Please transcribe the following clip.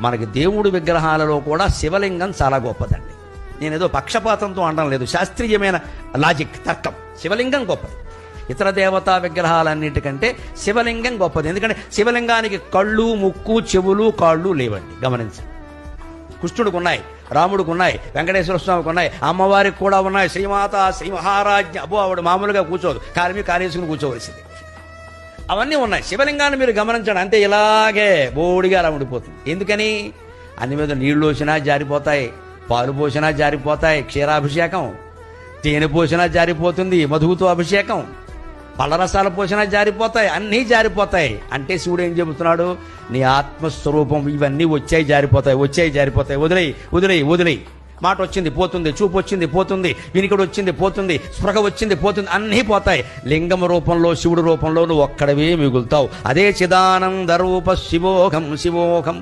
మనకి దేవుడి విగ్రహాలలో కూడా శివలింగం చాలా గొప్పదండి. నేనేదో పక్షపాతంతో అనడం లేదు, శాస్త్రీయమైన లాజిక్, తర్కం. శివలింగం గొప్పది. ఇతర దేవతా విగ్రహాలన్నిటికంటే శివలింగం గొప్పది. ఎందుకంటే శివలింగానికి కళ్ళు, ముక్కు, చెవులు, కాళ్ళు లేవండి. గమనించండి. కృష్ణుడికి ఉన్నాయి, రాముడికి ఉన్నాయి, వెంకటేశ్వర స్వామికి ఉన్నాయి, అమ్మవారికి కూడా ఉన్నాయి. శ్రీమాత, శ్రీ మహారాజ్ఞ. అబ్బో, ఆవిడ మామూలుగా కూర్చోదు, కాలేసుకుని కూర్చోవలసింది. అవన్నీ ఉన్నాయి. శివలింగాన్ని మీరు గమనించండి, అంతే ఇలాగే బోడిగా అలా ఉండిపోతుంది. ఎందుకని? అన్ని మీద నీళ్లు పోసినా జారిపోతాయి, పాలు పోసినా జారిపోతాయి, క్షీరాభిషేకం, తేనె పోసినా జారిపోతుంది, మధువుతో అభిషేకం, పళ్ళరసాలు పోసినా జారిపోతాయి, అన్నీ జారిపోతాయి. అంటే శివుడు ఏం చెబుతున్నాడు? నీ ఆత్మస్వరూపం ఇవన్నీ వచ్చాయి జారిపోతాయి, వచ్చాయి జారిపోతాయి, వదిలేయి వదిలేయి వదిలేయి. మాట వచ్చింది పోతుంది, చూపు వచ్చింది పోతుంది, వినికిడి వచ్చింది పోతుంది, స్పృహ వచ్చింది పోతుంది, అన్నీ పోతాయి. లింగం రూపంలో, శివుడు రూపంలో నువ్వు ఒక్కడవే మిగులుతావు. అదే చిదానంద రూప శివోహం శివోహం.